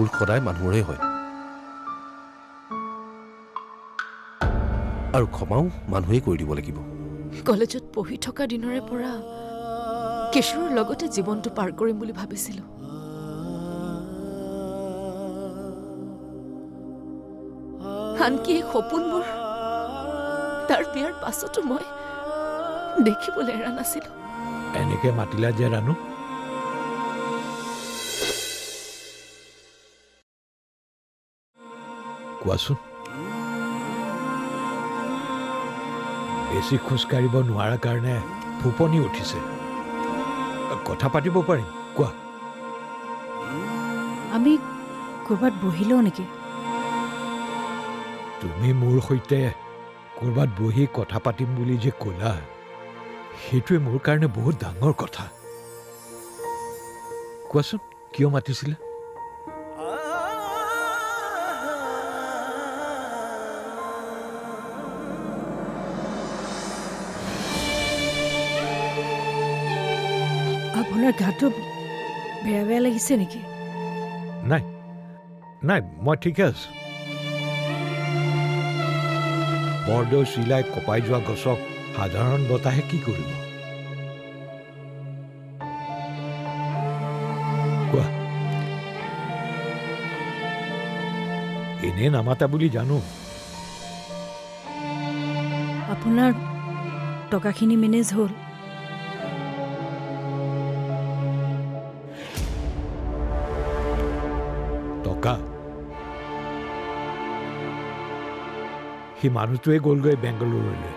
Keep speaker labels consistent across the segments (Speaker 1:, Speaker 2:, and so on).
Speaker 1: ভুল সদায় মানুহৰে হয় আৰু ক্ষমাও মানুহেই কৰি দিব লাগিব
Speaker 2: কলেজত পঢ়ি থকা দিনৰে পৰা কিশোৰৰ লগতে জীৱনটো পাৰ কৰিম বুলি ভাবিছিলোঁ আনকি এই সপোনবোৰ তাৰ বিয়াৰ পাছতো মই দেখিবলৈ এৰা নাছিলোঁ
Speaker 3: এনেকে মাতিলা যে ৰাণু কোৱাচোন বেছি খোজকাঢ়িব নোৱাৰাৰ কাৰণে ফুপনি উঠিছে কথা পাতিব পাৰিম কোৱা
Speaker 4: আমি ক'ৰবাত বহিলেও নেকি
Speaker 3: তুমি মোৰ সৈতে ক'ৰবাত বহি কথা পাতিম বুলি যে ক'লা সেইটোৱে মোৰ কাৰণে বহুত ডাঙৰ কথা কোৱাচোন কিয় মাতিছিলে
Speaker 4: আপোনাৰ গাটো বেয়া বেয়া লাগিছে নেকি
Speaker 3: নাই নাই মই ঠিকে আছো বৰদেউ চিলাই কপাই যোৱা গছক সাধাৰণ বতাহে কি কৰিব কোৱা এনে নামাতা বুলি জানো
Speaker 4: আপোনাৰ টকাখিনি মেনেজ হ'ল
Speaker 3: টকা সি মানুহটোৱে গ'লগৈ বেংগালুৰুলৈ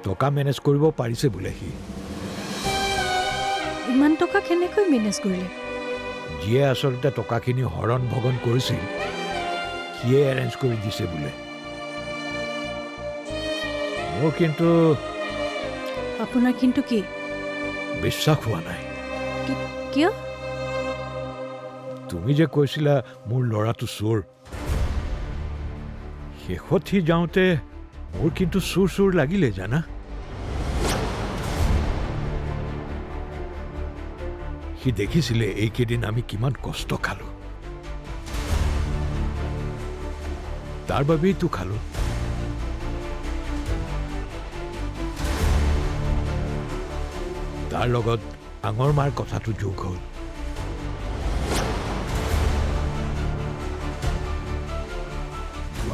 Speaker 3: টকা মেনেজ কৰিব পাৰিছে বোলে সি
Speaker 4: ইমান টকা কেনেকৈ মেনেজ কৰিলে
Speaker 3: যিয়ে আচলতে টকাখিনি হৰণ ভগন কৰিছিল সিয়ে এৰেঞ্জ কৰি দিছে বোলে মোৰ কিন্তু
Speaker 4: আপোনাৰ কিন্তু কি
Speaker 3: বিশ্বাস হোৱা নাই
Speaker 4: কিয়
Speaker 3: তুমি যে কৈছিলা মোৰ ল'ৰাটো চোৰ শেষত সি যাওঁতে মোৰ কিন্তু চুৰ চুৰ লাগিলে জানা সি দেখিছিলে এইকেইদিন আমি কিমান কষ্ট খালো তাৰ বাবেইতো খালো তাৰ লগত আঙৰ মাৰ কথাটো যোগ হ'ল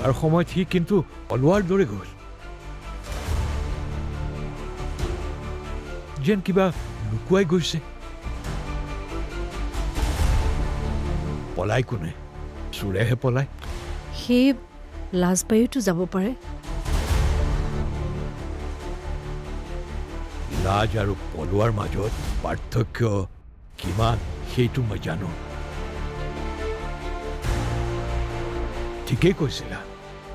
Speaker 3: যোৱাৰ সময়ত সি কিন্তু পলোৱাৰ দৰে গ'ল যেন কিবা লুকুৱাই গৈছে পলাই কোনে চোৰেহে পলাই
Speaker 4: সেই লাজ পায়োতো যাব পাৰে
Speaker 3: লাজ আৰু পলোৱাৰ মাজত পাৰ্থক্য কিমান সেইটো মই জানো ঠিকেই কৈছিলা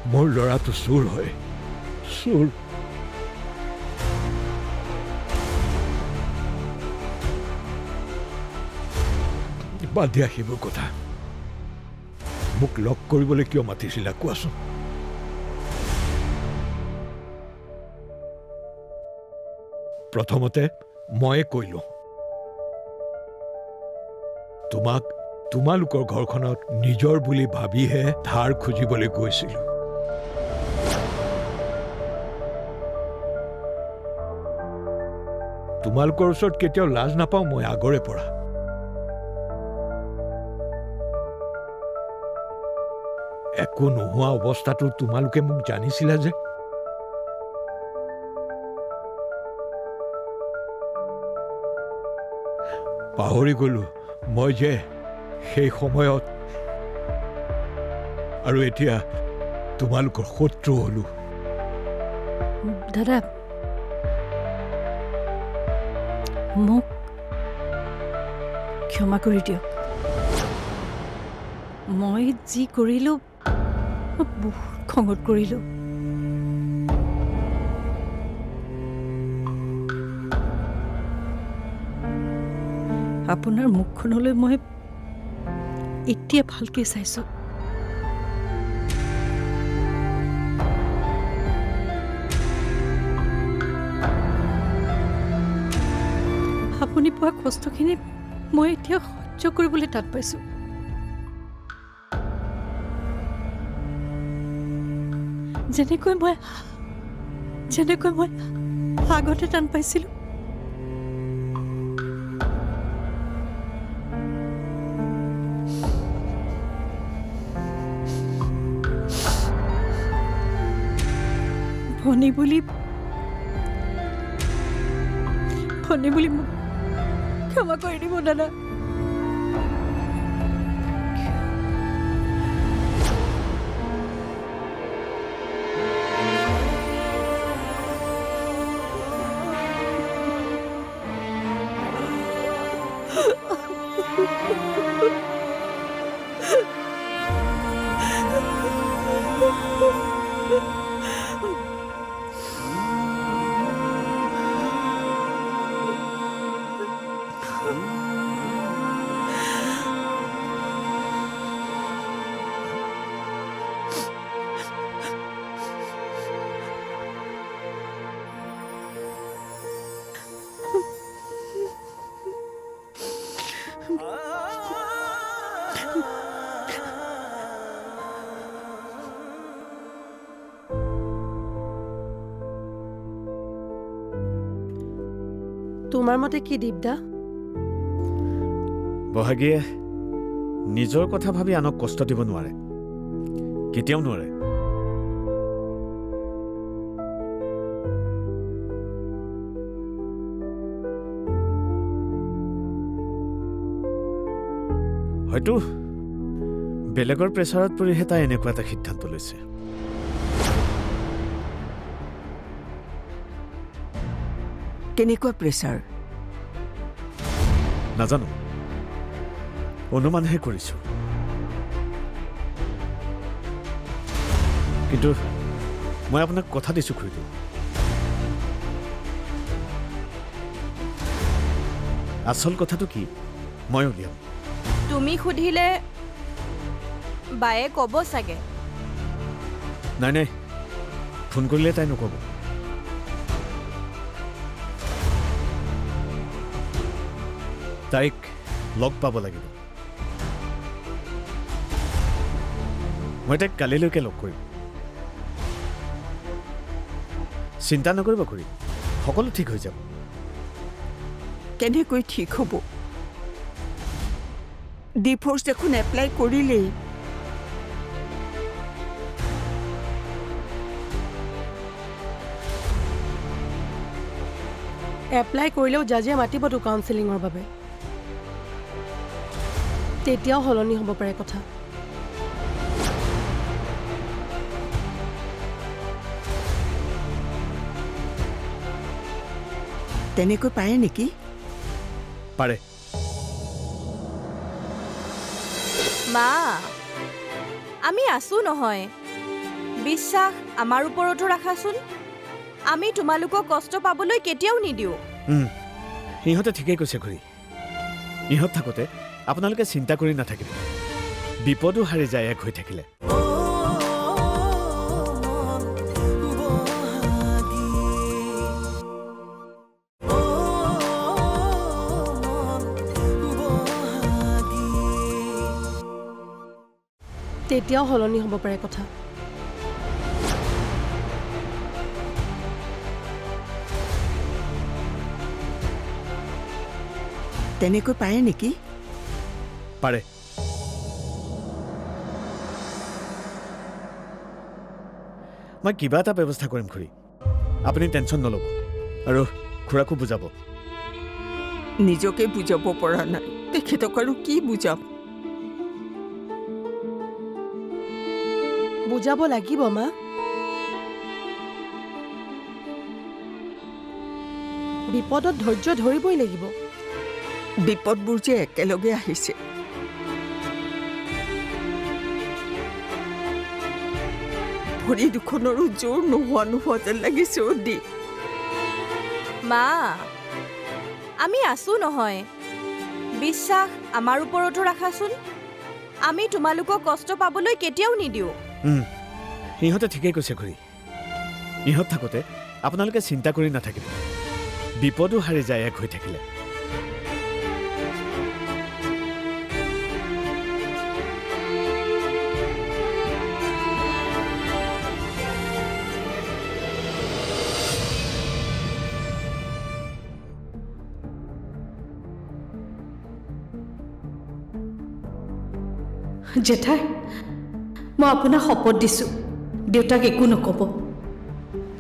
Speaker 3: মোৰ ল'ৰাটো চোৰ হয় চোৰ বাদ দিয়া সেইবোৰ কথা মোক লগ কৰিবলৈ কিয় মাতিছিলা কোৱাচোন প্ৰথমতে ময়ে কৈলো তোমালোকৰ ঘৰখনত নিজৰ বুলি ভাবিহে ধাৰ খুজিবলৈ গৈছিলো তোমালোকৰ ওচৰত কেতিয়াও লাজ নাপাওঁ মই আগৰে পৰা একো নোহোৱা অৱস্থাটো তোমালোকে মোক জানিছিলা যে পাহৰি গলো মই যে সেই সময়ত আৰু এতিয়া তোমালোকৰ শত্ৰু হলো
Speaker 4: দাদা মোক ক্ষমা কৰি দিয়ক মই যি কৰিলো বহুত খঙত কৰিলো আপোনাৰ মুখখনলৈ মই এতিয়া ভালকৈ চাইছো আপুনি পোৱা কষ্টখিনি মই এতিয়া সহ্য সহ্য কৰিবলৈ তাত পাইছোঁ। যেনেকৈ মই আগতে টান পাইছিলোঁ। ভনী বুলি মোক ক্ষমা কৰি দিব দাদা। তোমাৰ মতে কি দীপদা?
Speaker 5: বহাগীয়ে নিজৰ কথা ভাবি আনক কষ্ট দিব নোৱাৰে, কেতিয়াও নোৱাৰে। হয়তো বেলেগৰ প্ৰেছাৰত পৰিহে তাই এনেকুৱা এটা সিদ্ধান্ত লৈছে।
Speaker 6: কেনেকুৱা প্ৰেছাৰ
Speaker 5: নাজানো, অনুমানহে কৰিছো। কিন্তু মই আপোনাক কথা দিছো খুৰীদেউ, আচল কথাটো কি মই উলিয়াম।
Speaker 7: তুমি সুধিলে বায়ে ক'ব চাগে।
Speaker 5: নাই ফোন কৰিলে তাই নক'ব। তাইক লগ পাব লাগিব। মই তাইক কালিলৈকে লগ কৰিম। চিন্তা নকৰিব খুৰী, সকলো ঠিক হৈ যাব।
Speaker 6: কেনেকৈ ঠিক হ'ব? ডিভোৰ্চ দেখোন এপ্লাই কৰিলেই।
Speaker 8: এপ্লাই কৰিলেও জাজে মাতিবতো কাউন্সেলিঙৰ বাবে, তেতিয়াও সলনি হ'ব পাৰে কথা।
Speaker 6: তেনেকৈ পাৰে নেকি?
Speaker 5: পাৰে।
Speaker 7: মা, আমি আছো নহয়, বিশ্বাস আমাৰ ওপৰতো ৰাখাচোন। আমি তোমালোকক কষ্ট পাবলৈ কেতিয়াও নিদিওঁ।
Speaker 5: ইহঁতে ঠিকেই কৈছে খুৰী। ইহঁত থাকোঁতে আপোনালোকে চিন্তা কৰি নাথাকিব, বিপদো হাৰি যায় এক হৈ থাকিলে।
Speaker 8: তেতিয়াও সলনি হ'ব পাৰে কথা।
Speaker 6: তেনেকৈ পাৰে নেকি?
Speaker 5: পাৰে। মই কিবা এটা ব্যৱস্থা কৰিম খুৰী, আপুনি টেনশ্যন নল'ব। আৰু খুৰাকো বুজাব।
Speaker 6: নিজকে বুজাব পৰা নাই, তেখেতক আৰু কি বুজাম?
Speaker 8: বুজাব লাগিব মা। বিপদত ধৈৰ্য ধৰিবই লাগিব।
Speaker 6: বিপদবোৰ যে একেলগে আহিছে। ভৰি দুখনৰো জোৰ নোহোৱা যেন লাগিছে। দি
Speaker 7: মা, আমি আছো নহয়, বিশ্বাস আমাৰ ওপৰতো ৰাখাচোন। আমি তোমালোকক কষ্ট পাবলৈ কেতিয়াও নিদিওঁ।
Speaker 5: ইহঁতে ঠিকেই কৈছে খুৰী। ইহঁত থাকোঁতে আপোনালোকে চিন্তা কৰি নাথাকিব, বিপদো হাৰি যায় এক হৈ থাকিলে।
Speaker 4: জেঠাই মই আপোনাক শপত দিছোঁ দেউতাক একো নক'ব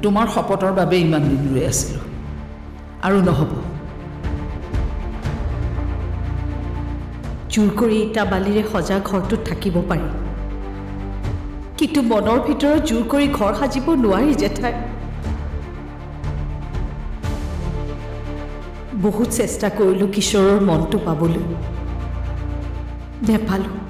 Speaker 9: তোমাৰ শপতৰ বাবে ইমান দিন ৰৈ আছিলোঁ আৰু নহ'ব
Speaker 4: জোৰ কৰি ইটা বালিৰে সজা ঘৰটোত থাকিব পাৰি কিন্তু মনৰ ভিতৰত জোৰ কৰি ঘৰ সাজিব নোৱাৰি জেঠাই বহুত চেষ্টা কৰিলোঁ কিশোৰৰ মনটো পাবলৈ নেপালোঁ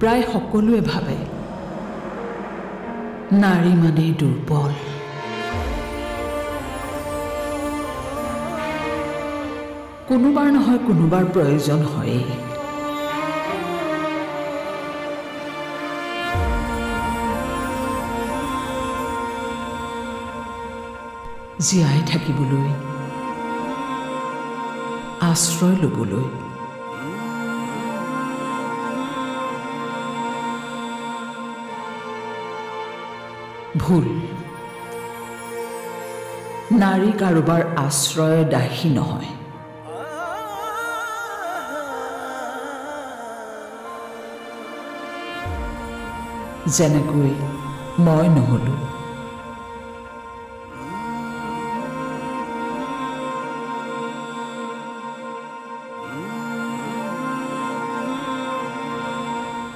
Speaker 9: প্ৰায় সকলোৱে ভাবে নাৰী মানেই দুৰ্বল কোনোবাৰ নহয় কোনোবাৰ প্ৰয়োজন হয়েই জীয়াই থাকিবলৈ আশ্ৰয় ল'বলৈ ভুল নাৰী কাৰোবাৰ আশ্ৰয় দাসী নহয় যেনেকৈ মই নহ'লো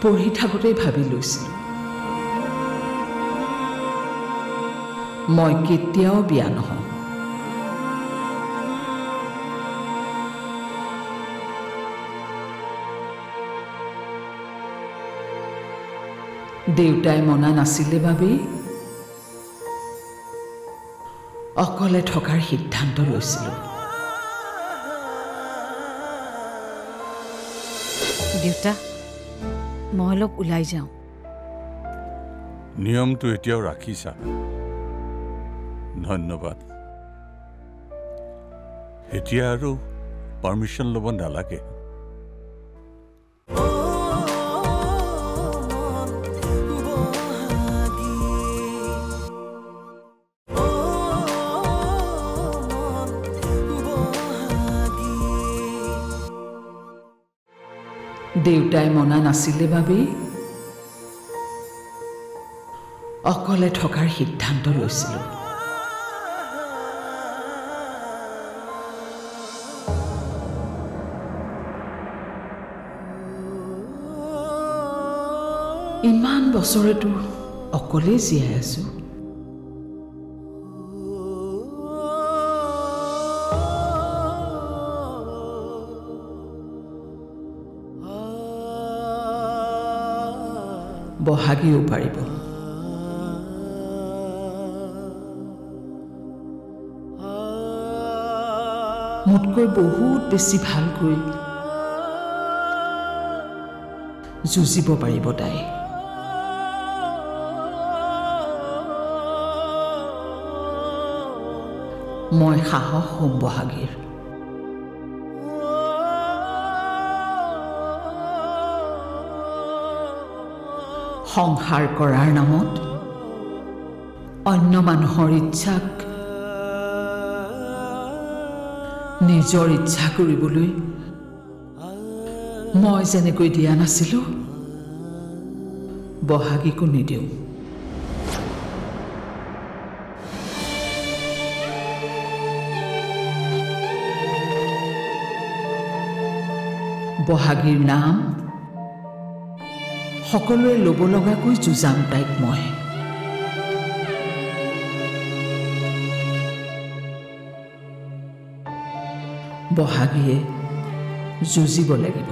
Speaker 9: পঢ়ি থাকোঁতেই ভাবি লৈছিলোঁ মই কেতিয়াও বিয়া নহওঁ দেউতাই মনা নাছিলে বাবেই অকলে থকাৰ সিদ্ধান্ত লৈছিলোঁ
Speaker 4: দেউতা মই অলপ ওলাই যাওঁ
Speaker 10: নিয়মটো এতিয়াও ৰাখিছা ধন্যবাদ এতিয়া আৰু পাৰ্মিশ্যন ল'ব নালাগে
Speaker 9: দেউতাই মনা নাছিলে বাবেই অকলে থকাৰ সিদ্ধান্ত লৈছিলোঁ ইমান বছৰেতো অকলেই জীয়াই আছোঁ বহাগীও পাৰিব মোতকৈ বহুত বেছি ভালকৈ যুঁজিব পাৰিব তাই মই সাহস হ'ম বহাগীৰ সংসাৰ কৰাৰ নামত অন্য মানুহৰ ইচ্ছাক নিজৰ ইচ্ছা কৰিবলৈ মই যেনেকৈ দিয়া নাছিলোঁ বহাগীকো নিদিওঁ বহাগীৰ নাম সকলোৱে ল'ব লগাকৈ যুঁজাম তাইক মই বহাগীয়ে যুঁজিব লাগিব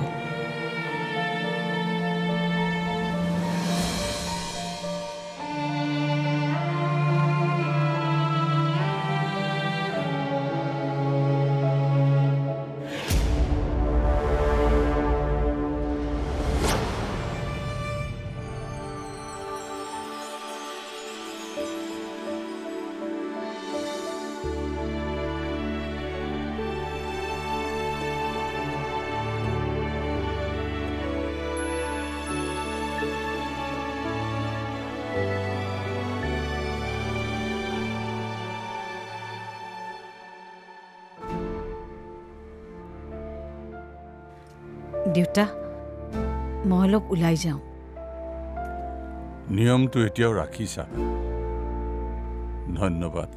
Speaker 4: দেউতা মই অলপ ওলাই যাওঁ
Speaker 10: নিয়মটো এতিয়াও ৰাখিছা ধন্যবাদ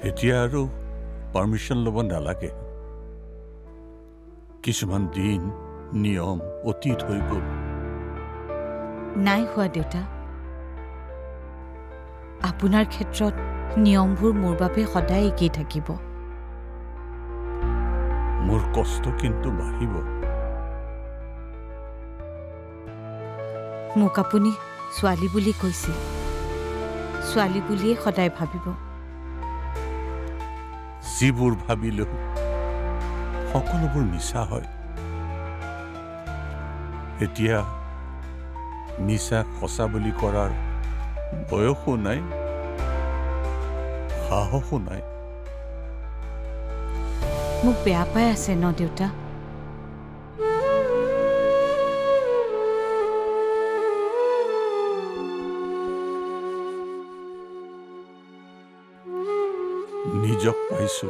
Speaker 10: এতিয়া আৰু পাৰ্মিশ্যন ল'ব নালাগে কিছুমান দিন নিয়ম অতীত হৈ গ'ল
Speaker 4: নাই হোৱা দেউতা আপোনাৰ ক্ষেত্ৰত নিয়মবোৰ মোৰ বাবে সদায় একেই থাকিব
Speaker 10: মোৰ কষ্ট কিন্তু বাঢ়িব
Speaker 4: মোক আপুনি ছোৱালী বুলি কৈছিল ছোৱালী বুলিয়ে সদায় ভাবিব
Speaker 10: যিবোৰ ভাবিলো সকলোবোৰ মিছা হয় এতিয়া মিছা সঁচা বুলি কৰাৰ বয়সো নাই সাহসো নাই
Speaker 4: মোক বেয়া পাই আছে ন দেউতা
Speaker 10: নিজক পাইছো